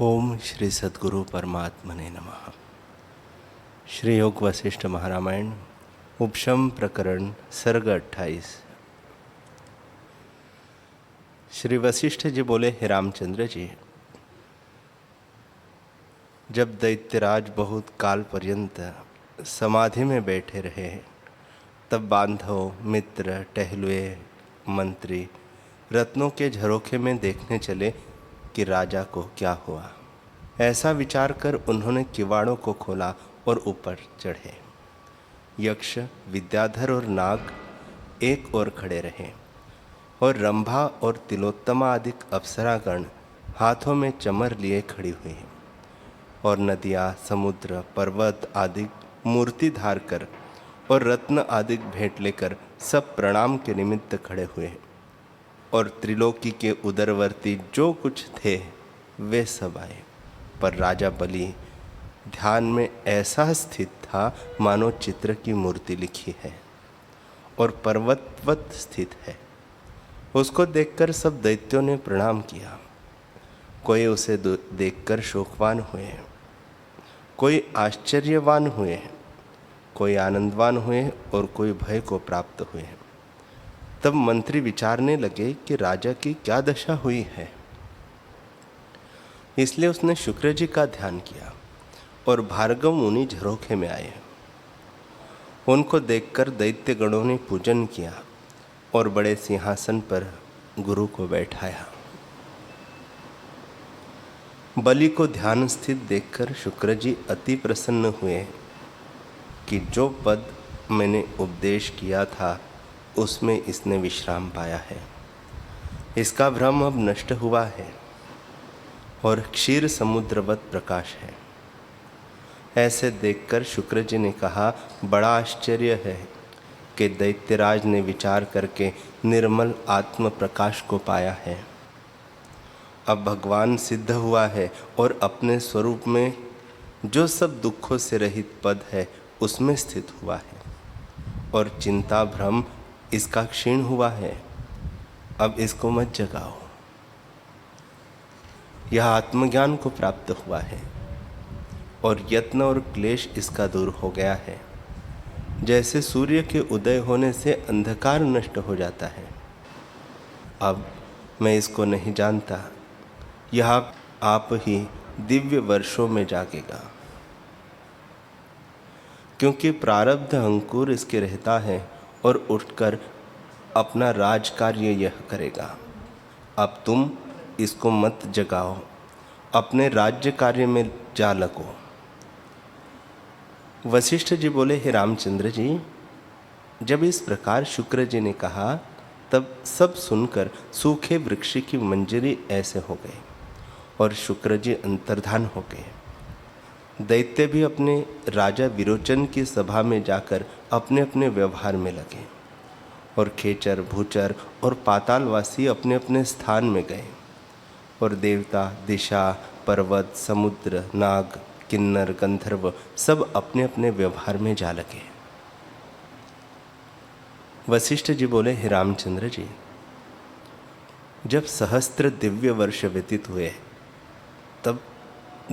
ओम श्री सद्गुरु परमात्मने नमः। श्री योग वशिष्ठ महारामायण उपशम प्रकरण सर्ग 28। श्री वशिष्ठ जी बोले, हे रामचंद्र जी, जब दैत्यराज बहुत काल पर्यंत समाधि में बैठे रहे, तब बांधव, मित्र, टहलुए, मंत्री रत्नों के झरोखे में देखने चले कि राजा को क्या हुआ। ऐसा विचार कर उन्होंने किवाड़ों को खोला और ऊपर चढ़े। यक्ष, विद्याधर और नाग एक ओर खड़े रहे और रंभा और तिलोत्तमा आदि अप्सरागण हाथों में चमर लिए खड़ी हुई, और नदियाँ, समुद्र, पर्वत आदि मूर्ति धार कर और रत्न आदि भेंट लेकर सब प्रणाम के निमित्त खड़े हुए, और त्रिलोकी के उदरवर्ती जो कुछ थे वे सब आए। पर राजा बलि ध्यान में ऐसा स्थित था मानो चित्र की मूर्ति लिखी है और पर्वतवत स्थित है। उसको देखकर सब दैत्यों ने प्रणाम किया। कोई उसे देखकर शोकवान हुए, कोई आश्चर्यवान हुए, कोई आनंदवान हुए और कोई भय को प्राप्त हुए। तब मंत्री विचारने लगे कि राजा की क्या दशा हुई है। इसलिए उसने शुक्र जी का ध्यान किया और भार्गव मुनि झरोखे में आए। उनको देखकर दैत्य गणों ने पूजन किया और बड़े सिंहासन पर गुरु को बैठाया। बलि को ध्यान स्थित देखकर शुक्र जी अति प्रसन्न हुए कि जो पद मैंने उपदेश किया था उसमें इसने विश्राम पाया है। इसका भ्रम अब नष्ट हुआ है और क्षीर समुद्रवत प्रकाश है। ऐसे देखकर शुक्र जी ने कहा, बड़ा आश्चर्य है कि दैत्यराज ने विचार करके निर्मल आत्म प्रकाश को पाया है। अब भगवान सिद्ध हुआ है और अपने स्वरूप में जो सब दुखों से रहित पद है उसमें स्थित हुआ है, और चिंता भ्रम इसका क्षीण हुआ है। अब इसको मत जगाओ। यह आत्मज्ञान को प्राप्त हुआ है और यत्न और क्लेश इसका दूर हो गया है। जैसे सूर्य के उदय होने से अंधकार नष्ट हो जाता है, अब मैं इसको नहीं जानता। यह आप ही दिव्य वर्षों में जागेगा, क्योंकि प्रारब्ध अंकुर इसके रहता है और उठकर अपना राज कार्य यह करेगा। अब तुम इसको मत जगाओ, अपने राज्य कार्य में जा लगो। वशिष्ठ जी बोले, हे रामचंद्र जी, जब इस प्रकार शुक्र जी ने कहा तब सब सुनकर सूखे वृक्ष की मंजरी ऐसे हो गए और शुक्र जी अंतर्धान हो गए। दैत्य भी अपने राजा विरोचन की सभा में जाकर अपने अपने व्यवहार में लगे, और खेचर, भूचर और पातालवासी अपने अपने स्थान में गए, और देवता, दिशा, पर्वत, समुद्र, नाग, किन्नर, गंधर्व सब अपने अपने व्यवहार में जा लगे। वशिष्ठ जी बोले, हे रामचंद्र जी, जब सहस्त्र दिव्य वर्ष व्यतीत हुए तब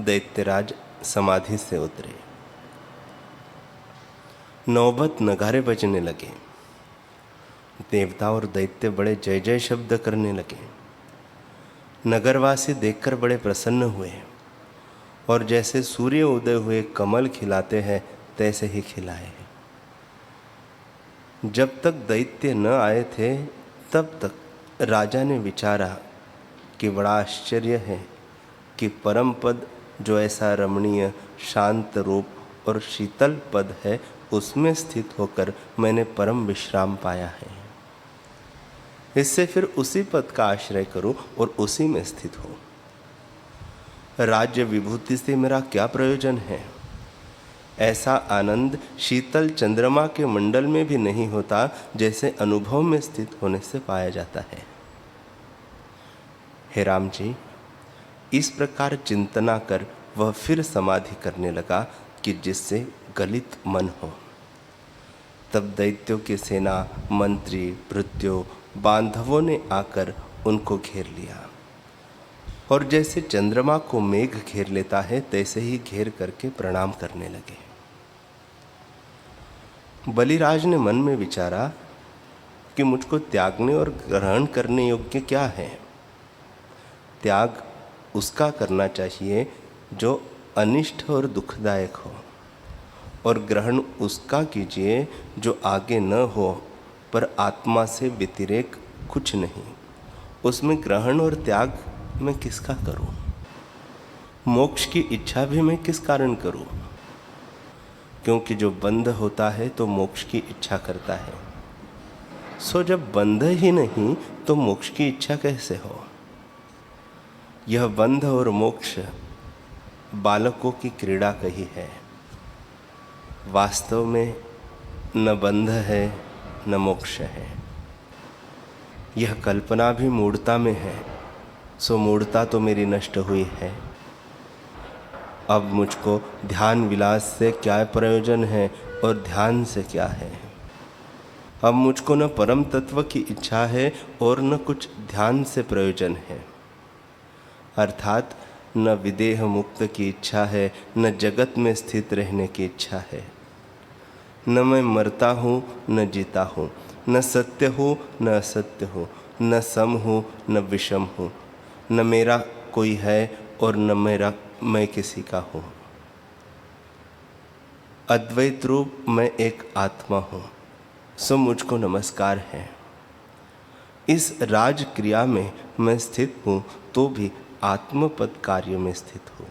दैत्यराज समाधि से उतरे। नौबत नगारे बजने लगे। देवता और दैत्य बड़े जय जय शब्द करने लगे। नगरवासी देखकर बड़े प्रसन्न हुए, और जैसे सूर्य उदय हुए कमल खिलाते हैं तैसे ही खिलाए। जब तक दैत्य न आए थे तब तक राजा ने विचारा कि बड़ा आश्चर्य है कि परम पद जो ऐसा रमणीय, शांत रूप और शीतल पद है उसमें स्थित होकर मैंने परम विश्राम पाया है। इससे फिर उसी पद का आश्रय करूं और उसी में स्थित हो। राज्य विभूति से मेरा क्या प्रयोजन है। ऐसा आनंद शीतल चंद्रमा के मंडल में भी नहीं होता जैसे अनुभव में स्थित होने से पाया जाता है। हे राम जी, इस प्रकार चिंतना कर वह फिर समाधि करने लगा कि जिससे गलित मन हो। तब दैत्यों की सेना, मंत्री, भृत्यों, बांधवों ने आकर उनको घेर लिया। और जैसे चंद्रमा को मेघ घेर लेता है तैसे ही घेर करके प्रणाम करने लगे। बलिराज ने मन में विचारा कि मुझको त्यागने और ग्रहण करने योग्य क्या है। त्याग उसका करना चाहिए जो अनिष्ट और दुखदायक हो, और ग्रहण उसका कीजिए जो आगे न हो पर आत्मा से व्यतिरेक कुछ नहीं। उसमें ग्रहण और त्याग मैं किसका करूं? मोक्ष की इच्छा भी मैं किस कारण करूं? क्योंकि जो बंध होता है तो मोक्ष की इच्छा करता है। सो जब बंध ही नहीं तो मोक्ष की इच्छा कैसे हो? यह बंध और मोक्ष बालकों की क्रीड़ा कही है। वास्तव में न बंध है न मोक्ष है। यह कल्पना भी मूढ़ता में है, सो मूढ़ता तो मेरी नष्ट हुई है। अब मुझको ध्यान विलास से क्या प्रयोजन है और ध्यान से क्या है। अब मुझको न परम तत्व की इच्छा है और न कुछ ध्यान से प्रयोजन है। अर्थात न विदेह मुक्त की इच्छा है, न जगत में स्थित रहने की इच्छा है। न मैं मरता हूँ न जीता हूँ, न सत्य हूँ न असत्य हूँ, न सम हूँ न विषम हूँ, न मेरा कोई है और न मैं किसी का हूँ। अद्वैत रूप मैं एक आत्मा हूँ, सो मुझको नमस्कार है। इस राज क्रिया में मैं स्थित हूँ तो भी आत्मपद कार्य में स्थित हूँ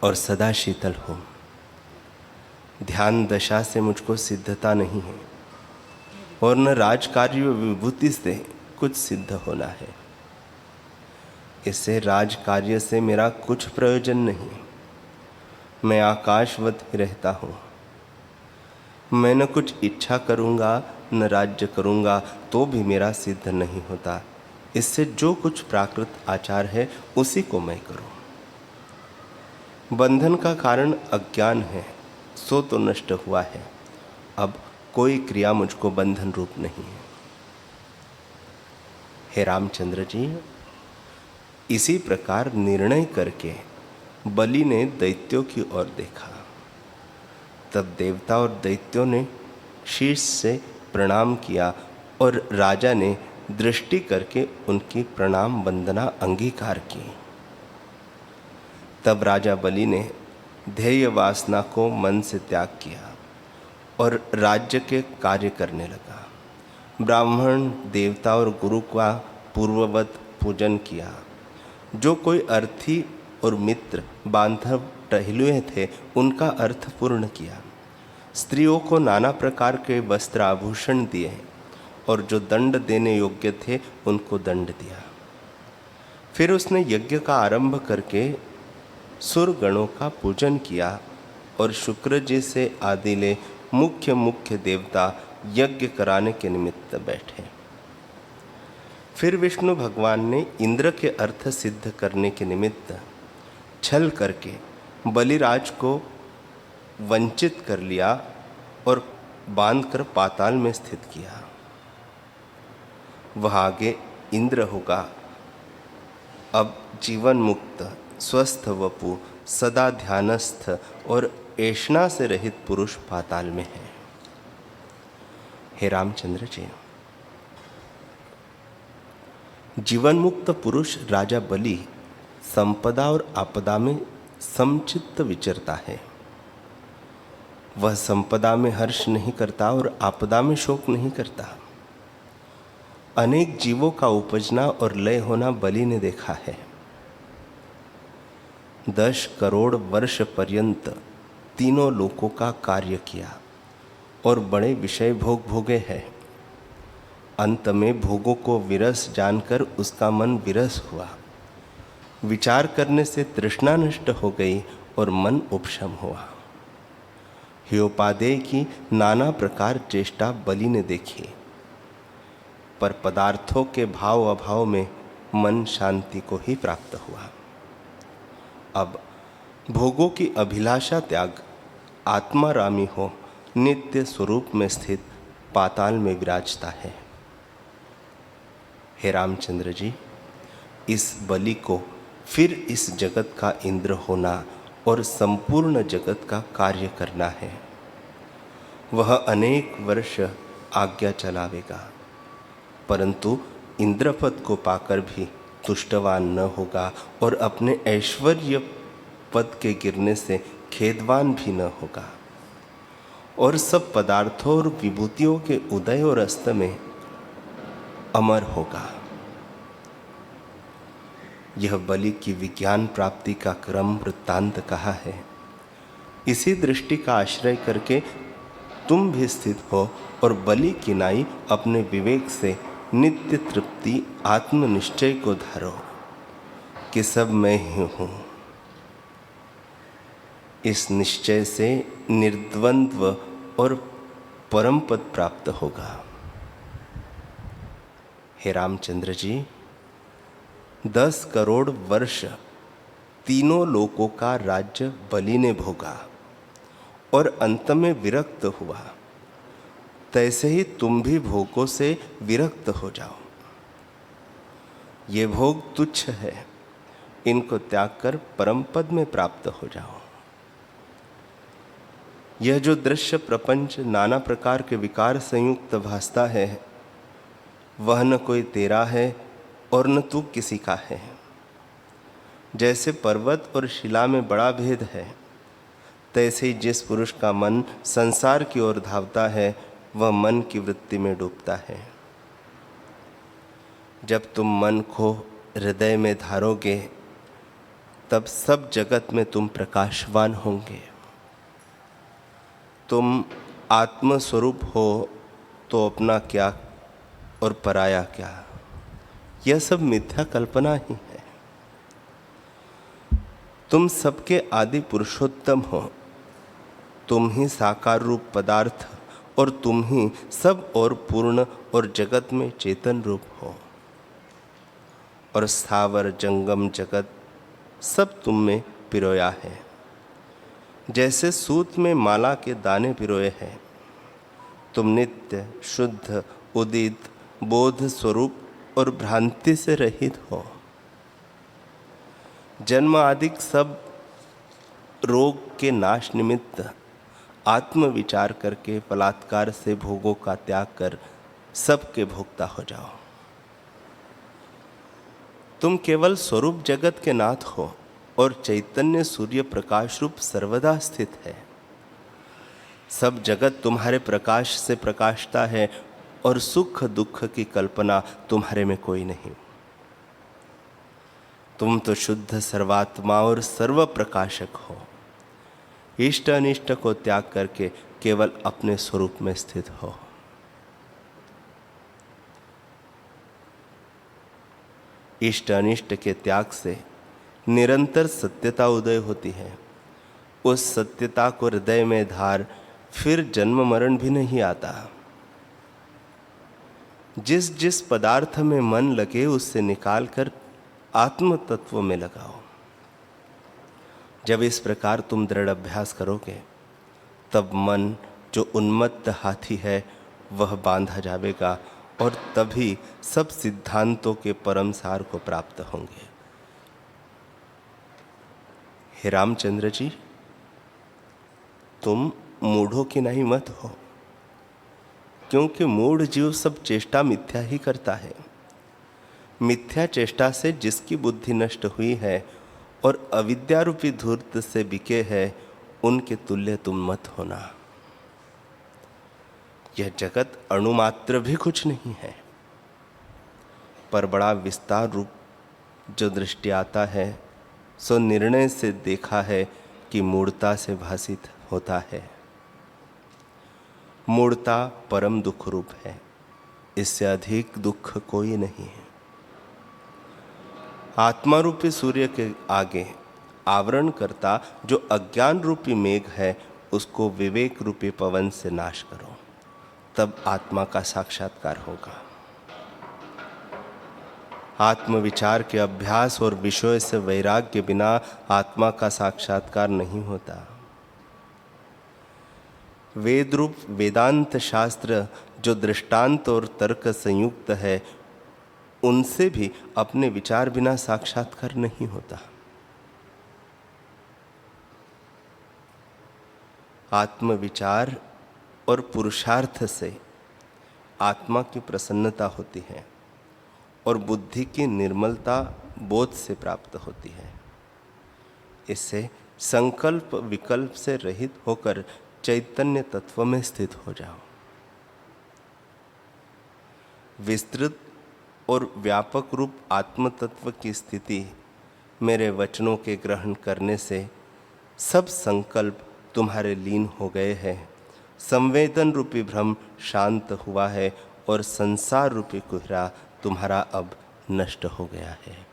और सदा शीतल हूँ। ध्यान दशा से मुझको सिद्धता नहीं है और न राजकार्य विभूति से कुछ सिद्ध होना है। इससे राजकार्य से मेरा कुछ प्रयोजन नहीं। मैं आकाशवत ही रहता हूँ। मैं न कुछ इच्छा करूँगा न राज्य करूँगा तो भी मेरा सिद्ध नहीं होता। इससे जो कुछ प्राकृत आचार है उसी को मैं करूँ। बंधन का कारण अज्ञान है, सो तो नष्ट हुआ है। अब कोई क्रिया मुझको बंधन रूप नहीं है। हे रामचंद्र जी, इसी प्रकार निर्णय करके बलि ने दैत्यों की ओर देखा। तब देवता और दैत्यों ने शीश से प्रणाम किया और राजा ने दृष्टि करके उनकी प्रणाम वंदना अंगीकार की। तब राजा बलि ने ध्येय वासना को मन से त्याग किया और राज्य के कार्य करने लगा। ब्राह्मण, देवता और गुरु का पूर्ववत पूजन किया। जो कोई अर्थी और मित्र, बांधव, टहलुए थे उनका अर्थ पूर्ण किया। स्त्रियों को नाना प्रकार के वस्त्र आभूषण दिए और जो दंड देने योग्य थे उनको दंड दिया। फिर उसने यज्ञ का आरंभ करके सुर गणों का पूजन किया और शुक्र जी से आदिले मुख्य देवता यज्ञ कराने के निमित्त बैठे। फिर विष्णु भगवान ने इंद्र के अर्थ सिद्ध करने के निमित्त छल करके बलिराज को वंचित कर लिया और बांधकर पाताल में स्थित किया। वह आगे इंद्र होगा। अब जीवन मुक्त, स्वस्थ वपु, सदा ध्यानस्थ और ऐष्णा से रहित पुरुष पाताल में है। हे रामचंद्र जी, जीवन मुक्त पुरुष राजा बलि संपदा और आपदा में समचित्त विचरता है। वह संपदा में हर्ष नहीं करता और आपदा में शोक नहीं करता। अनेक जीवों का उपजना और लय होना बलि ने देखा है। 10 करोड़ वर्ष पर्यंत तीनों लोकों का कार्य किया और बड़े विषय भोग भोगे हैं। अंत में भोगों को विरस जानकर उसका मन विरस हुआ। विचार करने से तृष्णा नष्ट हो गई और मन उपशम हुआ। ह्योपादेय की नाना प्रकार चेष्टा बलि ने देखी, पर पदार्थों के भाव अभाव में मन शांति को ही प्राप्त हुआ। अब भोगों की अभिलाषा त्याग आत्मारामी हो नित्य स्वरूप में स्थित पाताल में विराजता है। हे रामचंद्र जी, इस बलि को फिर इस जगत का इंद्र होना और संपूर्ण जगत का कार्य करना है। वह अनेक वर्ष आज्ञा चलावेगा, परंतु इंद्रपद को पाकर भी तुष्टवान न होगा और अपने ऐश्वर्य पद के गिरने से खेदवान भी न होगा, और सब पदार्थों और विभूतियों के उदय और अस्त में अमर होगा। यह बलि की विज्ञान प्राप्ति का क्रम वृत्तांत कहा है। इसी दृष्टि का आश्रय करके तुम भी स्थित हो और बलि की नाई अपने विवेक से नित्य तृप्ति आत्मनिश्चय को धारो कि सब मैं ही हूँ। इस निश्चय से निर्द्वंद्व और परम पद प्राप्त होगा। हे रामचंद्र जी, 10 करोड़ वर्ष तीनों लोकों का राज्य बलि ने भोगा और अंत में विरक्त हुआ। तैसे ही तुम भी भोगों से विरक्त हो जाओ। ये भोग तुच्छ है, इनको त्याग कर परम पद में प्राप्त हो जाओ। यह जो दृश्य प्रपंच नाना प्रकार के विकार संयुक्त भासता है, वह न कोई तेरा है और न तू किसी का है। जैसे पर्वत और शिला में बड़ा भेद है, तैसे ही जिस पुरुष का मन संसार की ओर धावता है, वह मन की वृत्ति में डूबता है। जब तुम मन को हृदय में धारोगे, तब सब जगत में तुम प्रकाशवान होंगे। तुम आत्मस्वरूप हो तो अपना क्या और पराया क्या, यह सब मिथ्या कल्पना ही है। तुम सबके आदि पुरुषोत्तम हो, तुम ही साकार रूप पदार्थ और तुम ही सब और पूर्ण और जगत में चेतन रूप हो, और स्थावर जंगम जगत सब तुम में पिरोया है। जैसे सूत में माला के दाने पिरोए हैं, तुम नित्य शुद्ध उदित बोध स्वरूप और भ्रांति से रहित हो। जन्म आदि सब रोग के नाश निमित्त आत्म विचार करके बलात्कार से भोगों का त्याग कर सबके भोक्ता हो जाओ। तुम केवल स्वरूप जगत के नाथ हो और चैतन्य सूर्य प्रकाश रूप सर्वदा स्थित है। सब जगत तुम्हारे प्रकाश से प्रकाशता है और सुख दुख की कल्पना तुम्हारे में कोई नहीं। तुम तो शुद्ध सर्वात्मा और सर्व प्रकाशक हो। इष्ट अनिष्ट को त्याग करके केवल अपने स्वरूप में स्थित हो। इष्ट अनिष्ट के त्याग से निरंतर सत्यता उदय होती है। उस सत्यता को हृदय में धार फिर जन्म मरण भी नहीं आता। जिस जिस पदार्थ में मन लगे उससे निकालकर आत्म तत्व में लगाओ। जब इस प्रकार तुम दृढ़ अभ्यास करोगे, तब मन जो उन्मत्त हाथी है वह बांधा जाएगा और तभी सब सिद्धांतों के परम सार को प्राप्त होंगे। हे रामचंद्र जी, तुम मूढ़ों की नहीं मत हो, क्योंकि मूढ़ जीव सब चेष्टा मिथ्या ही करता है। मिथ्या चेष्टा से जिसकी बुद्धि नष्ट हुई है और अविद्यारूपी धूर्त से बिके है, उनके तुल्य तुम मत होना। यह जगत अणुमात्र भी कुछ नहीं है, पर बड़ा विस्तार रूप जो दृष्टि आता है, सो निर्णय से देखा है कि मूढ़ता से भासित होता है। मूढ़ता परम दुख रूप है, इससे अधिक दुख कोई नहीं है। आत्मा रूपी सूर्य के आगे आवरण करता जो अज्ञान रूपी मेघ है, उसको विवेक रूपी पवन से नाश करो, तब आत्मा का साक्षात्कार होगा। आत्मविचार के अभ्यास और विषय से वैराग्य बिना आत्मा का साक्षात्कार नहीं होता। वेद रूप वेदांत शास्त्र जो दृष्टांत और तर्क संयुक्त है, उनसे भी अपने विचार बिना साक्षात्कार नहीं होता। आत्मविचार और पुरुषार्थ से आत्मा की प्रसन्नता होती है और बुद्धि की निर्मलता बोध से प्राप्त होती है। इससे संकल्प विकल्प से रहित होकर चैतन्य तत्व में स्थित हो जाओ। विस्तृत और व्यापक रूप आत्म तत्व की स्थिति मेरे वचनों के ग्रहण करने से सब संकल्प तुम्हारे लीन हो गए हैं। संवेदन रूपी भ्रम शांत हुआ है और संसार रूपी कुहरा तुम्हारा अब नष्ट हो गया है।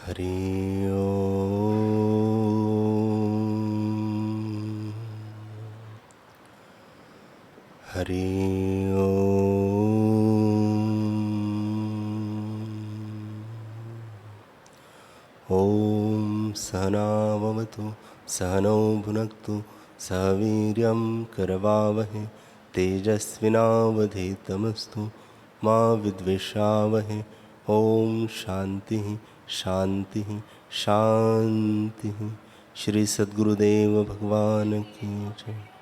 हरि ओम। हरि ओम। सहना भवतु सहनौ भुनक्तु सह वीर्यं करवावहै तेजस्विनावधीतमस्तु मा विद्विषावहै। ओम शांति शांति शांति। श्री सद्गुरुदेव भगवान की जय।